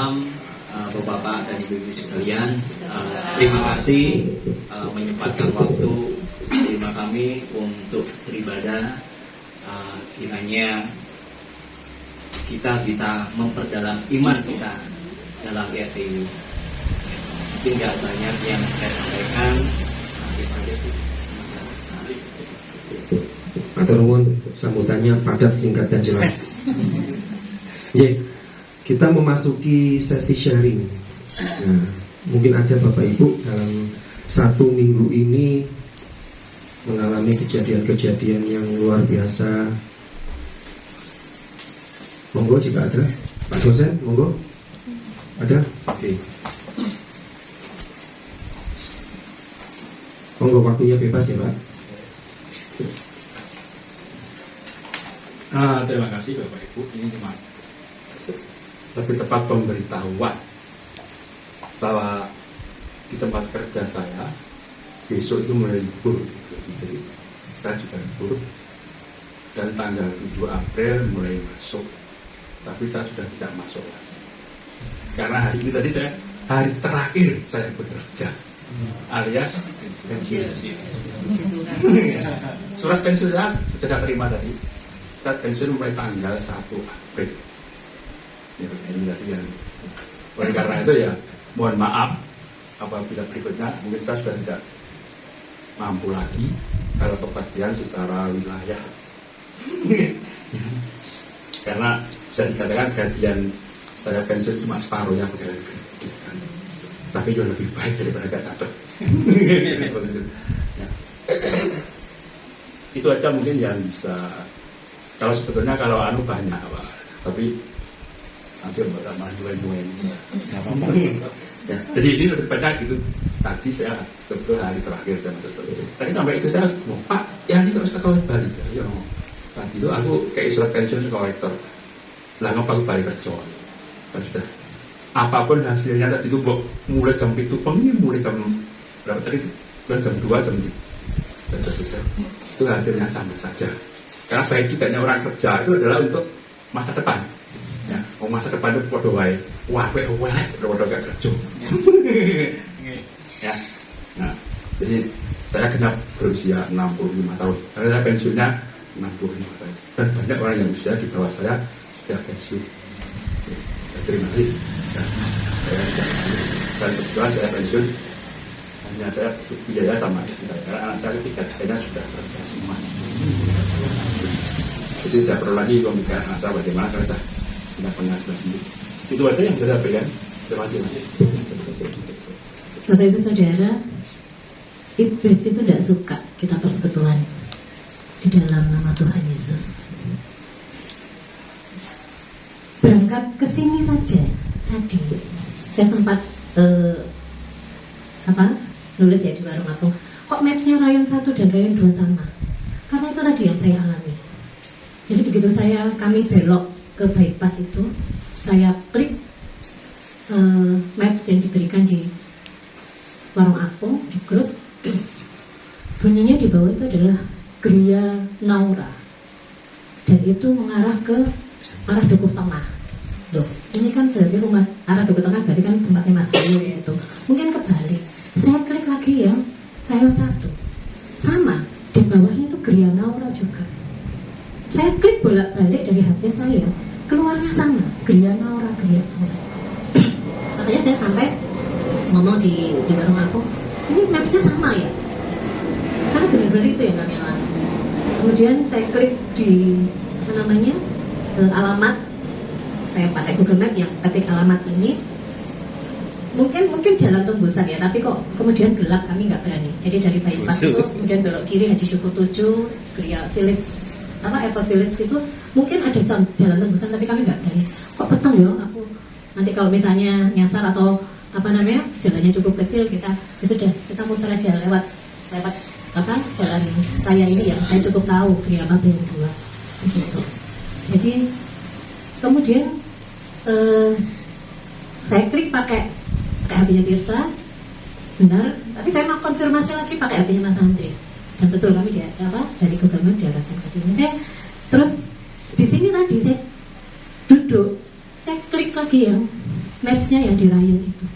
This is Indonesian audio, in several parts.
malam Bapak-bapak dan Ibu-ibu sekalian. Terima kasih menyempatkan waktu terima kami untuk beribadah. Kiranya kita bisa memperdalam iman kita dalam RTU. Mungkin nggak banyak yang saya sampaikan. Matur nuwun, sambutannya padat, singkat dan jelas. Kita memasuki sesi sharing. Nah, mungkin ada Bapak Ibu dalam 1 minggu ini mengalami kejadian-kejadian yang luar biasa. Monggo jika ada, Pak dosen, monggo. Ada? Oke. Monggo, waktunya bebas ya Pak. Terima kasih Bapak Ibu. Ini cuma lebih tepat pemberitahuan bahwa di tempat kerja saya besok itu mulai libur, jadi saya juga libur, dan tanggal 7 April mulai masuk, tapi saya sudah tidak masuk lagi karena hari ini tadi saya hari terakhir saya bekerja alias pensiun. Surat pensiun saya sudah saya terima tadi. Saya pensiun mulai tanggal 1 April. Ini tadi yang oleh karena itu ya mohon maaf apabila berikutnya mungkin saya sudah tidak mampu lagi kalau kepastian secara wilayah karena bisa dikatakan gajian saya pensiun cuma separuhnya pegawai negeri, tapi jauh lebih baik daripada gak dapat. Itu aja mungkin yang bisa. Kalau sebetulnya kalau banyak Pak, tapi nanti berapa dua-dua ini. Ya, jadi ini lebih banyak gitu. Tadi saya sebetulnya hari terakhir saya masuk. Tadi sampai itu saya Pak, ya ini harus ke balik. Ya, tadi itu aku kayak surat pensiun ke kolektor. Lah ngapa aku balik kerja? Kan sudah. Apapun hasilnya tadi itu mulai jam itu mulai jam berapa tadi? Jam 2 jam 3. Selesai. Itu hasilnya sama saja. Karena baik tidaknya orang kerja itu adalah untuk masa depan. Ya, masa depan itu podo wae. Wah, podo gak kerja. Ya. Nah, jadi saya genap berusia 65 tahun. Karena saya pensiunnya 65 tahun. Dan banyak orang yang usia di bawah saya sudah pensiun. Ya, terima kasih. Ya, saya kebetulan saya pensiun. Hanya saya biaya sama istri saya. Karena anak saya ketiga sudah kerja semua. Jadi tidak perlu lagi memikirkan anak saya bagaimana kerja. Tidak penghasilan sendiri. Itu aja yang saya berikan. Terima kasih. Bapak Ibu Saudara, iblis itu tidak suka kita persekutuan di dalam nama Tuhan Yesus. Berangkat ke sini saja tadi saya sempat nulis ya di warung aku. Kok matchnya rayon 1 dan rayon 2 sama? Karena itu tadi yang saya alami. Jadi begitu kami belok ke bypass itu, saya klik maps yang diberikan di warung aku di grup, bunyinya di bawah itu adalah Gria Naura, dan itu mengarah ke arah Dukuh Tengah. Loh, ini kan berarti rumah arah Dukuh Tengah berarti kan tempatnya Mas Ayu itu. Mungkin kebalik. Saya klik lagi yang rayon 1, sama di bawahnya itu Gria Naura juga. Saya klik bolak-balik dari HP saya, keluarnya sama, Gria Naura. Makanya saya sampai ngomong di warung aku, ini mapsnya sama ya, karena benar-benar itu yang kami alami. Kemudian saya klik di alamat, saya pakai Google Map yang ketik alamat ini, mungkin jalan tembusan ya, tapi kok kemudian gelap, kami nggak berani. Jadi dari bypass itu kemudian belok kiri Haji Syukur 7, Gria Village, Apple Village itu mungkin ada jalan tembusan, tapi kami nggak berani. Kok petang ya, aku nanti kalau misalnya nyasar atau jalannya cukup kecil, kita muter aja lewat jalan raya ini yang saya cukup tahu Gria Babian 2 gitu. Jadi kemudian saya klik pakai HP-nya Tirsa, benar, tapi saya mau konfirmasi lagi pakai HP-nya Mas Andri, dan betul kami dari Google Map diarahkan ke sini. Terus di sini tadi saya duduk, saya klik lagi yang Maps-nya yang di Rayon itu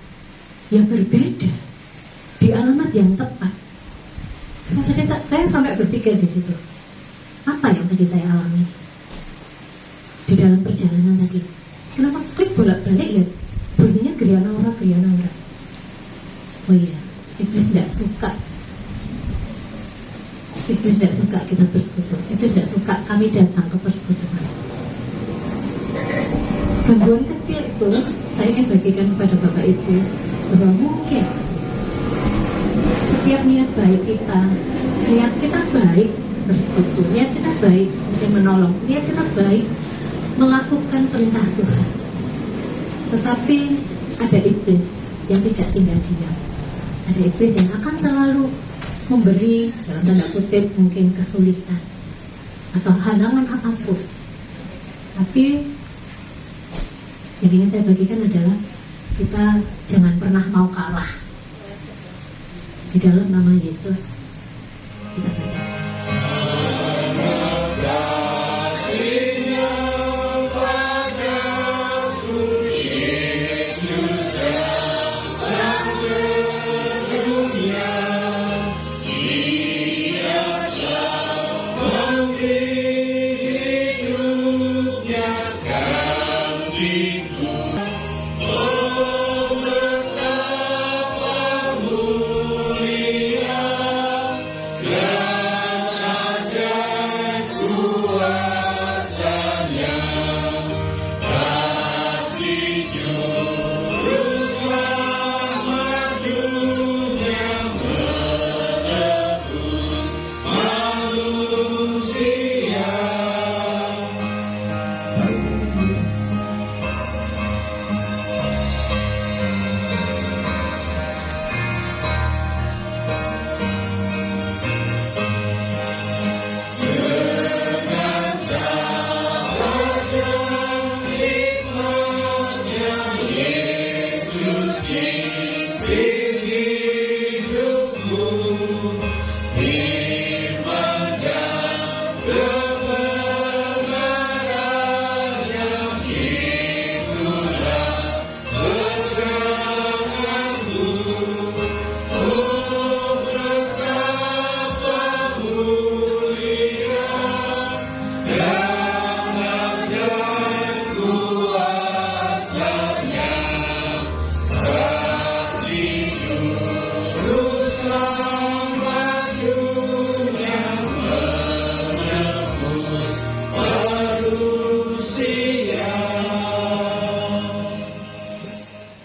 yang berbeda di alamat yang tepat. Saya sampai berpikir di situ, apa yang tadi saya alami di dalam perjalanan tadi? Kenapa klik bolak-balik ya bunyinya Griana Ora. Oh iya, Iblis tidak suka. Iblis tidak suka kita bersekutu. Iblis tidak suka kami datang ke persekutuan. Gangguan kecil itu saya ingin bagikan kepada Bapak Ibu bahwa mungkin setiap niat baik kita baik bersekutu, niat kita baik mungkin menolong, niat kita baik melakukan perintah Tuhan, tetapi ada iblis yang tidak tinggal diam. Ada iblis yang akan selalu memberi dalam tanda kutip mungkin kesulitan atau halangan apapun. Tapi yang ingin saya bagikan adalah kita jangan pernah mau kalah. Di dalam nama Yesus kita berdoa.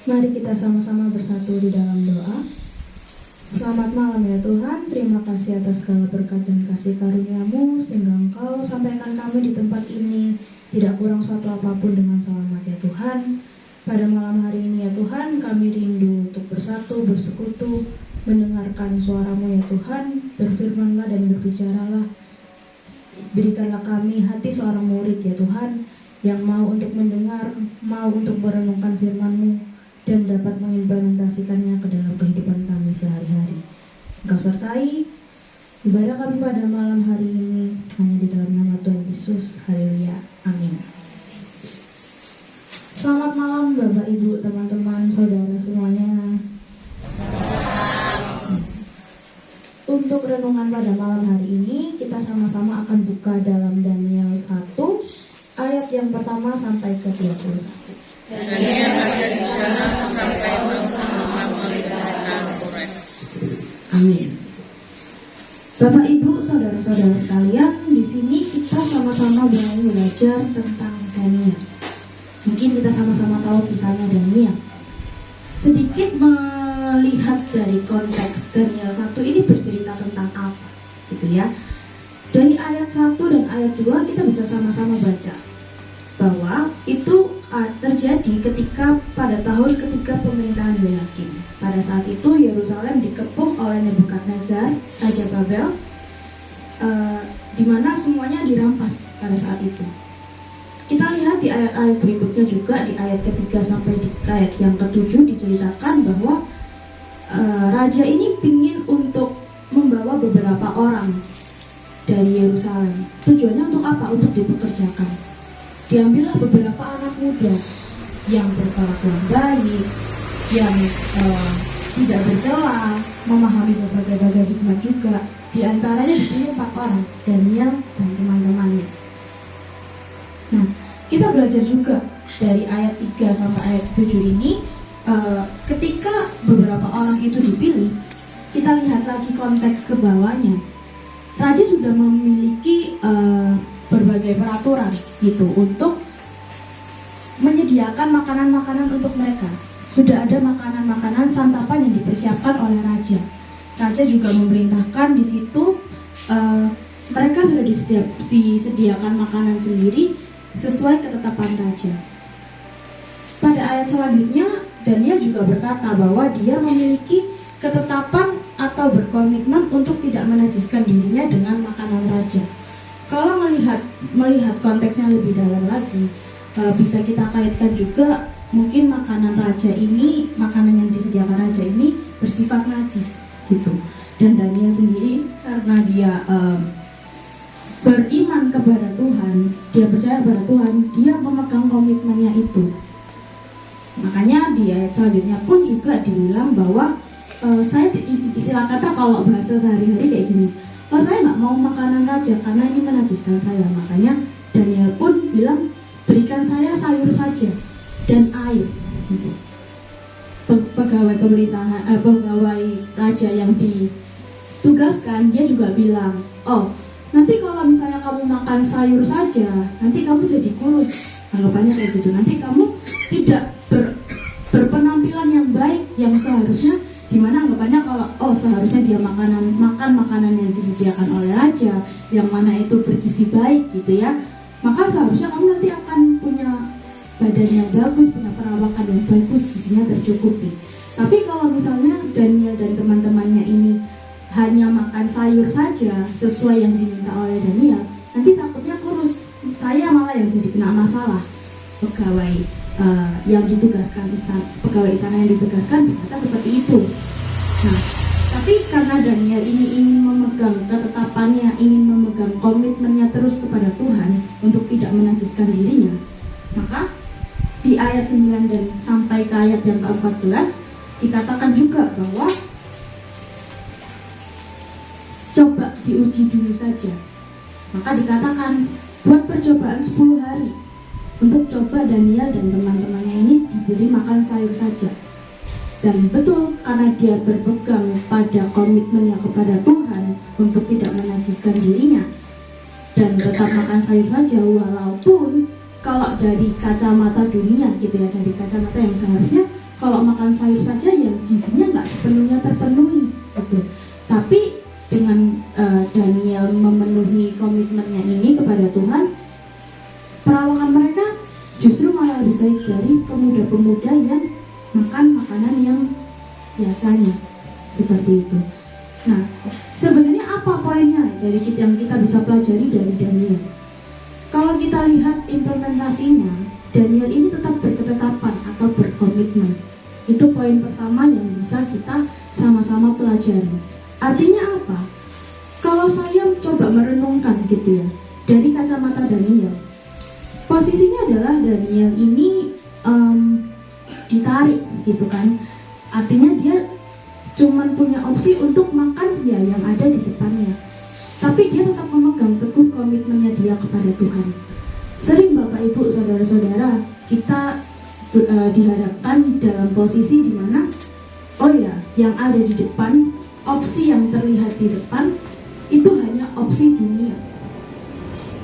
Mari kita sama-sama bersatu di dalam doa. Selamat malam ya Tuhan, terima kasih atas segala berkat dan kasih karunia-Mu sehingga Engkau sampaikan kami di tempat ini tidak kurang suatu apapun dengan selamat ya Tuhan. Pada malam hari ini ya Tuhan, kami rindu untuk bersatu, bersekutu, mendengarkan suara-Mu ya Tuhan. Berfirmanlah dan berbicaralah. Berikanlah kami hati seorang murid ya Tuhan, yang mau untuk mendengar, mau untuk merenungkan firman-Mu dan dapat mengimplementasikannya ke dalam kehidupan kami sehari-hari. Engkau sertai ibadah kami pada malam hari ini hanya di dalam nama Tuhan Yesus. Haleluya. Amin. Selamat malam Bapak Ibu, teman-teman, saudara semuanya. Untuk renungan pada malam hari ini kita sama-sama akan buka dalam Daniel 1 ayat yang pertama sampai ke 21. Daniel ada di sana sampai Haman memerintahkan Kores. Amin. Bapak Ibu, saudara-saudara sekalian, di sini kita sama-sama belajar tentang Daniel. Mungkin kita sama-sama tahu kisahnya Daniel. Sedikit melihat dari konteks Daniel 1 ini bercerita tentang apa, gitu ya. Dari ayat 1 dan ayat 2 kita bisa sama-sama baca bahwa itu terjadi pada tahun ketiga pemerintahan Yehoyakim. Pada saat itu Yerusalem dikepung oleh Nebukadnezar, Raja Babel, di mana semuanya dirampas pada saat itu. Kita lihat di ayat-ayat berikutnya juga, di ayat ketiga sampai di ayat yang ketujuh diceritakan bahwa raja ini ingin untuk membawa beberapa orang dari Yerusalem. Tujuannya untuk apa? Untuk dipekerjakan. Diambillah beberapa anak muda yang berkelakuan baik, yang tidak bercela, memahami berbagai hikmat juga. Di antaranya dipilih 4 orang, Daniel dan teman-temannya. Nah, kita belajar juga dari ayat 3 sampai ayat 7 ini, ketika beberapa orang itu dipilih, kita lihat lagi konteks ke bawahnya. Raja sudah memiliki berbagai peraturan gitu untuk menyediakan makanan-makanan untuk mereka. Sudah ada makanan-makanan santapan yang dipersiapkan oleh raja. Raja juga memerintahkan di situ mereka sudah disediakan makanan sendiri sesuai ketetapan raja. Pada ayat selanjutnya, Daniel juga berkata bahwa dia memiliki ketetapan atau berkomitmen untuk tidak menajiskan dirinya dengan makanan raja. Kalau melihat konteksnya lebih dalam lagi, bisa kita kaitkan juga mungkin makanan raja ini, makanan yang disediakan raja ini bersifat najis gitu. Dan Daniel sendiri karena dia beriman kepada Tuhan, dia percaya kepada Tuhan, dia memegang komitmennya itu. Makanya di ayat selanjutnya pun juga dibilang bahwa saya istilah kata kalau bahasa sehari-hari kayak gini, saya nggak mau makanan raja karena ini menajiskan saya. Makanya Daniel pun bilang, berikan saya sayur saja dan air. Gitu. Pegawai pemerintahan, pegawai raja yang ditugaskan, dia juga bilang, oh nanti kalau misalnya kamu makan sayur saja, nanti kamu jadi kurus. Anggapannya kayak gitu. Nanti kamu tidak berpenampilan yang baik, yang seharusnya, dimana anggapannya kalau seharusnya dia makan makanan yang disediakan oleh raja, yang mana itu bergizi baik gitu ya, maka seharusnya kamu nanti akan punya badan yang bagus, punya perawakan yang bagus, gizinya tercukupi. Tapi kalau misalnya Daniel dan teman-temannya ini hanya makan sayur saja sesuai yang diminta oleh Daniel, nanti takutnya kurus. Saya malah yang jadi kena masalah. Pegawai yang ditugaskan pegawai istana yang ditugaskan berkata seperti itu. Nah, tapi karena Daniel ini ingin memegang ketetapannya, ingin memegang komitmennya terus kepada Tuhan untuk tidak menajiskan dirinya, maka di ayat 9 dan sampai ke ayat yang ke-14 dikatakan juga bahwa coba diuji dulu saja. Maka dikatakan buat percobaan 10 hari untuk coba Daniel dan teman-temannya ini diberi makan sayur saja. Dan betul, karena dia berpegang pada komitmennya kepada Tuhan untuk tidak menajiskan dirinya dan tetap makan sayur saja, walaupun kalau dari kacamata dunia gitu ya, dari kacamata yang seharusnya kalau makan sayur saja yang gizinya nggak sepenuhnya terpenuhi gitu. Tapi dengan Daniel memenuhi komitmennya ini kepada Tuhan, perawakan mereka justru malah lebih baik dari pemuda-pemuda yang makan makanan yang biasanya seperti itu. Nah, sebenarnya apa poinnya dari yang kita bisa pelajari dari Daniel? Kalau kita lihat implementasinya, Daniel ini tetap berketetapan atau berkomitmen. Itu poin pertama yang bisa kita sama-sama pelajari. Artinya apa? Kalau saya coba merenungkan gitu ya, dari kacamata Daniel, posisinya adalah Daniel ini ditarik gitu kan. Artinya dia cuman punya opsi untuk makan ya yang ada di depannya. Tapi dia tetap memegang teguh komitmennya dia kepada Tuhan. Sering Bapak Ibu, saudara-saudara, kita dihadapkan dalam posisi di mana oh ya, yang ada di depan, opsi yang terlihat di depan itu hanya opsi dunia.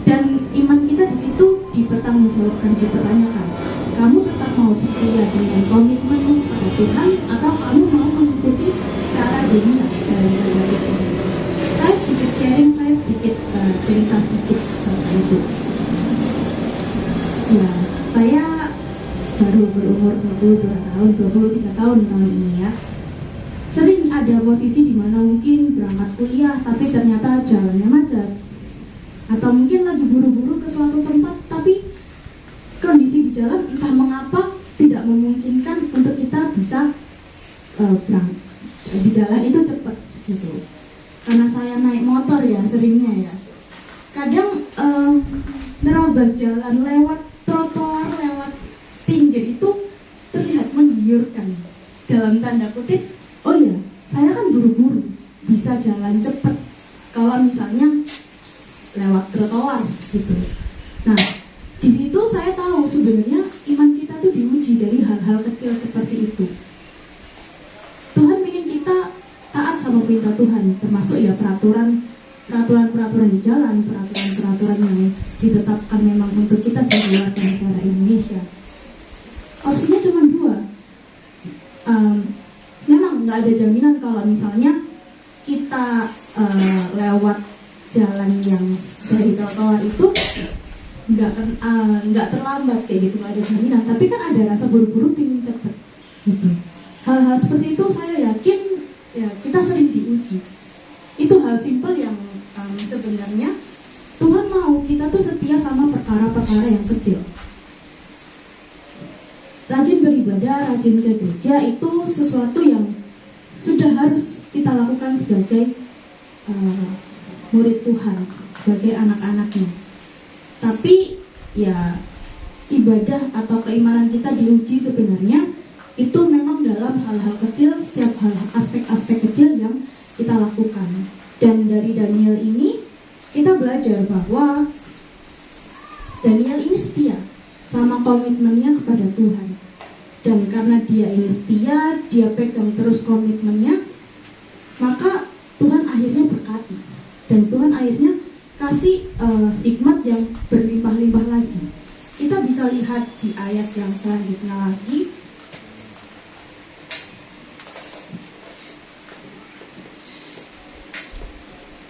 Dan iman kita di situ dipertanggungjawabkan, dipertanyakan. Kamu tetap mau setia dengan komitmenmu kepada Tuhan atau kamu mau mengikuti cara dunia dalam berbagai ini? Saya sedikit sharing, saya sedikit cerita sedikit tentang itu. Ya, saya baru berumur 22 tahun, 23 tahun tahun ini ya. Sering ada posisi di mana mungkin berangkat kuliah tapi ternyata jalannya macet. Atau mungkin lagi buru-buru ke suatu tempat tapi kondisi di jalan entah mengapa tidak memungkinkan untuk kita bisa berangkat di jalan itu cepat gitu. Karena saya naik motor ya seringnya ya. Kadang nerobos jalan lewat trotoar, lewat pinggir itu dalam tanda kutip, oh ya, saya kan buru-buru, bisa jalan cepat kalau misalnya lewat trotoar gitu. Nah, di situ saya tahu sebenarnya iman kita tuh diuji dari hal-hal kecil seperti itu. Tuhan ingin kita taat sama perintah Tuhan, termasuk ya peraturan di jalan, peraturan yang ditetapkan memang untuk kita sebagai warga negara Indonesia. Opsinya cuma dua. Memang nggak ada jaminan kalau misalnya kita lewat jalan yang dari trotoar itu nggak terlambat kayak gitu, nggak ada jaminan. Tapi kan ada rasa buru-buru pingin cepet. Hal-hal seperti itu saya yakin ya kita sering diuji. Itu hal simpel yang sebenarnya Tuhan mau kita tuh setia sama perkara-perkara yang kecil. Rajin beribadah, rajin ke gereja itu sesuatu yang sudah harus kita lakukan sebagai murid Tuhan, sebagai anak-anaknya. Tapi ya ibadah atau keimanan kita diuji sebenarnya itu memang dalam hal-hal kecil, setiap hal aspek-aspek kecil yang kita lakukan. Dan dari Daniel ini kita belajar bahwa Daniel ini setia sama komitmennya kepada Tuhan. Dan karena dia ini setia, dia pegang terus komitmennya, maka Tuhan akhirnya berkati. Dan Tuhan akhirnya kasih hikmat yang berlimpah-limpah lagi. Kita bisa lihat di ayat yang selanjutnya lagi.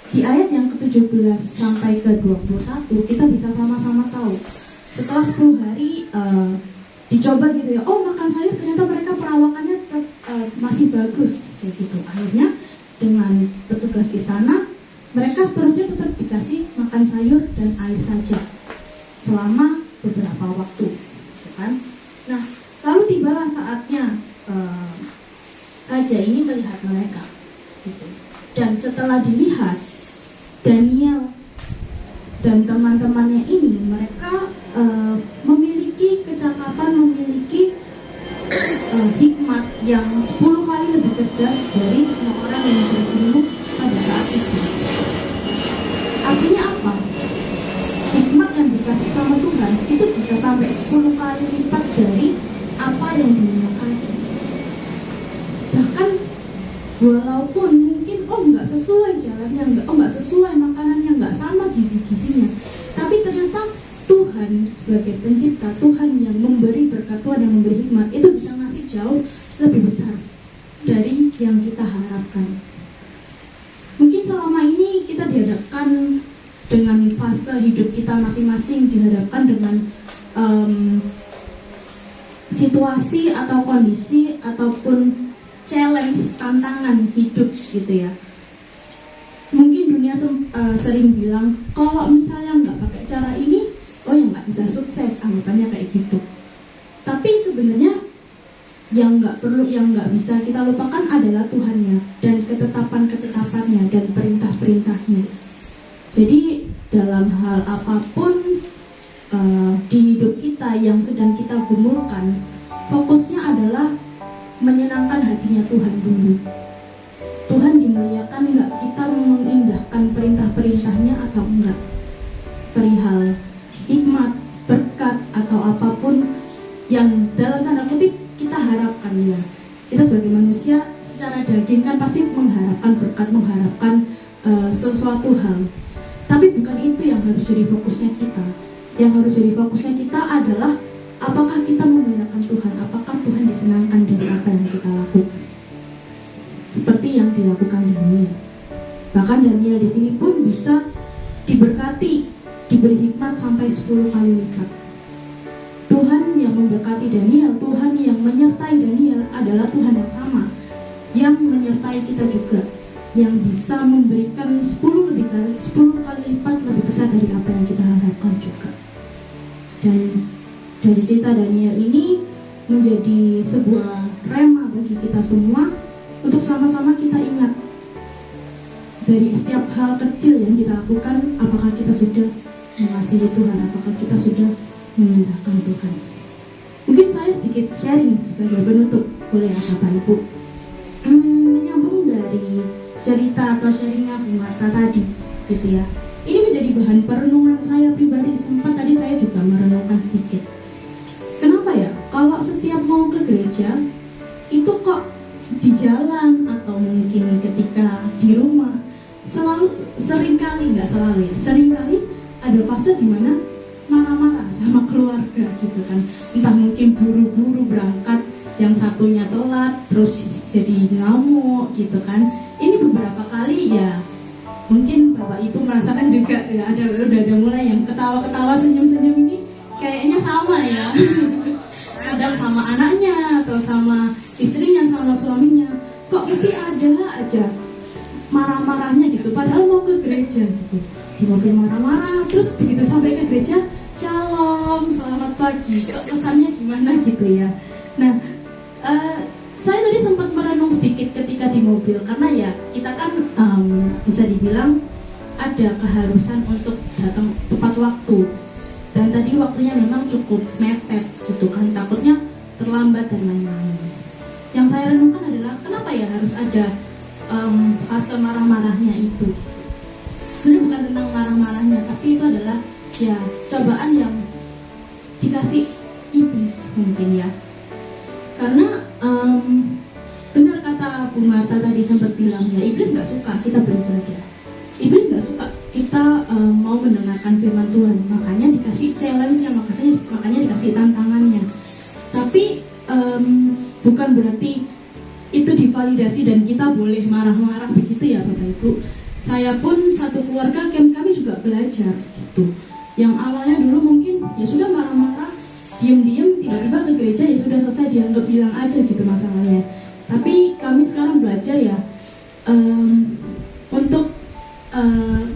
Di ayat yang ke-17 sampai ke-21 kita bisa sama-sama tahu. Setelah 10 hari dicoba gitu ya, oh makan sayur ternyata mereka perawakannya masih bagus kayak gitu. Akhirnya dengan petugas istana mereka seterusnya tetap dikasih makan sayur dan air saja selama beberapa waktu, kan? Nah, lalu tibalah saatnya raja ini melihat mereka, gitu. Dan setelah dilihat, Daniel dan teman-temannya ini mereka memiliki kecakapan, memiliki hikmat yang 10 kali lebih cerdas dari semua orang yang berilmu pada saat itu. Artinya apa? Hikmat yang dikasih sama Tuhan itu bisa sampai 10 kali lipat dari apa yang dunia kasih. Bahkan walaupun mungkin nggak sesuai jalannya, nggak sesuai makanannya, nggak sama gizi-gizinya, tapi ternyata Tuhan sebagai pencipta, Tuhan yang memberi berkat, Tuhan yang memberi hikmat itu bisa ngasih jauh lebih besar dari yang kita harapkan. Mungkin selama ini kita dihadapkan dengan fase hidup kita masing-masing, dihadapkan dengan situasi atau kondisi ataupun challenge, tantangan hidup gitu ya. Mungkin dunia sering bilang kalau misalnya nggak pakai cara ini, ya nggak bisa sukses, anggapannya kayak gitu. Tapi sebenarnya yang nggak bisa kita lupakan adalah Tuhannya dan ketetapan-ketetapannya dan perintah-perintahnya. Jadi dalam hal apapun di hidup kita yang sedang kita gumulkan, fokusnya adalah menyenangkan hatinya Tuhan dulu. Tuhan dimuliakan nggak, kita mengindahkan perintah-perintahnya atau enggak. Perihal hikmat, berkat atau apapun yang dalam tanda kutip kita harapkan ya. Kita sebagai manusia secara daging kan pasti mengharapkan berkat, mengharapkan sesuatu hal. Tapi bukan itu yang harus jadi fokusnya kita. Yang harus jadi fokusnya kita adalah apakah kita memuliakan Tuhan, apakah Tuhan disenangkan dari apa yang kita lakukan. Seperti yang dilakukan Daniel. Bahkan Daniel di sini pun bisa diberkati, diberi hikmat sampai 10 kali lipat. Tuhan yang memberkati Daniel, Tuhan yang menyertai Daniel adalah Tuhan yang sama, yang menyertai kita juga, yang bisa memberikan 10 kali lipat lebih besar dari apa yang kita harapkan juga. Dan dari cerita Daniel ini menjadi sebuah rema bagi kita semua untuk sama-sama kita ingat dari setiap hal kecil yang kita lakukan, apakah kita sudah mengasihi Tuhan, apakah kita sudah mengindahkan Tuhan. Mungkin saya sedikit sharing sebagai penutup boleh ya Bapak Ibu. Menyambung dari cerita atau sharingnya Bu Marta tadi, gitu ya. Ini menjadi bahan perenungan saya pribadi. Sempat tadi saya juga merenungkan sedikit. Kenapa ya? Kalau setiap mau ke gereja, itu kok di jalan atau mungkin ketika di rumah seringkali ada fase di mana marah-marah sama keluarga gitu kan. Entah mungkin buru-buru berangkat, yang satunya telat, terus jadi ngamuk gitu kan. Ini beberapa kali ya, mungkin Bapak Ibu merasakan juga ya, udah mulai yang ketawa-ketawa, senyum-senyum ini kayaknya sama ya. Kadang sama anaknya atau sama istrinya, sama suaminya, kok mesti ada aja marah-marahnya gitu, padahal mau ke gereja gitu. Di mobil marah-marah, terus begitu sampai ke gereja, shalom, selamat pagi, kok kesannya gimana gitu ya. Nah, saya tadi sempat merenung sedikit ketika di mobil, karena ya kita kan bisa dibilang ada keharusan untuk datang tepat waktu, dan tadi waktunya memang cukup mepet gitu kan, takutnya terlambat dan lain-lain. Yang saya renungkan adalah kenapa ya harus ada fase marah-marahnya itu. Sebenarnya bukan tentang marah-marahnya, tapi itu adalah ya cobaan yang dikasih iblis mungkin ya. Karena benar kata Bu Marta tadi sempat bilang ya, iblis nggak suka kita beribadah, iblis nggak suka kita mau mendengarkan firman Tuhan, makanya dikasih challenge-nya, makanya dikasih tantangannya. Tapi bukan berarti itu divalidasi dan kita boleh marah-marah begitu ya Bapak Ibu. Saya pun satu keluarga kami juga belajar gitu. Yang awalnya dulu mungkin ya sudah marah-marah, diem-diem, tiba-tiba ke gereja ya sudah selesai, dianggap bilang aja gitu masalahnya. Tapi kami sekarang belajar ya untuk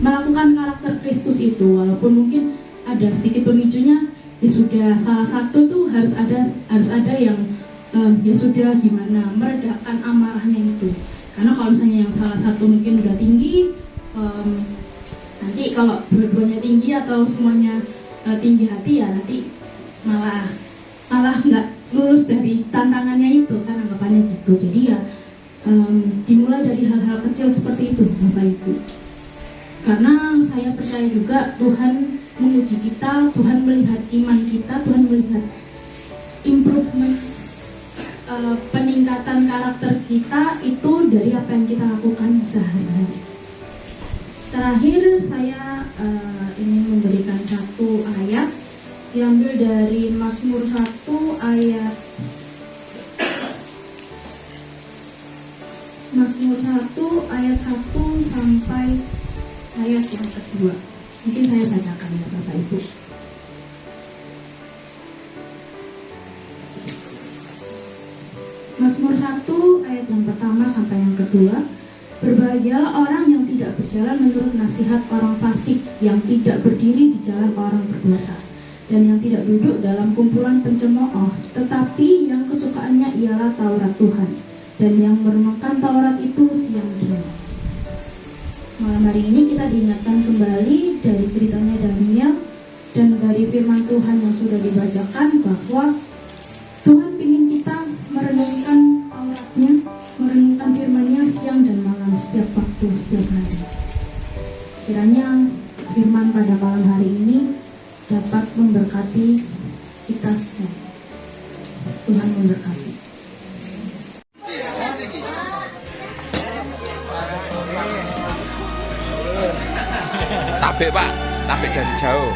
melakukan karakter Kristus itu, walaupun mungkin ada sedikit pemicunya, ya sudah salah satu tuh harus ada yang ya sudah gimana meredakan amarahnya itu. Karena kalau misalnya yang salah satu mungkin udah tinggi, nanti kalau dua-duanya tinggi atau semuanya tinggi hati ya nanti malah nggak lulus dari tantangannya itu kan, anggapannya gitu. Jadi ya dimulai dari hal-hal kecil seperti itu Bapak Ibu. Karena saya percaya juga Tuhan menguji kita, Tuhan melihat iman kita, Tuhan melihat improvement, peningkatan karakter kita itu dari apa yang kita lakukan sehari-hari. Terakhir saya ingin memberikan satu ayat diambil dari Mazmur 1 ayat 1 sampai ayat yang kedua. Mungkin saya bacakan ya Bapak Ibu. Mazmur 1 ayat yang pertama sampai yang kedua. Berbahagialah orang yang tidak berjalan menurut nasihat orang fasik, yang tidak berdiri di jalan orang berdosa, dan yang tidak duduk dalam kumpulan pencemooh, tetapi yang kesukaannya ialah Taurat Tuhan, dan yang merenungkan Taurat itu siang-siang. Malam hari ini kita diingatkan kembali dari ceritanya Daniel dan dari firman Tuhan yang sudah dibacakan bahwa Tuhan ingin kita merenungkan Tauratnya, merenungkan firman-Nya siang dan malam, setiap waktu, setiap hari. Kiranya firman pada malam hari ini dapat memberkati kita semua. Tuhan memberkati. Tabik Pak, tabik dari jauh.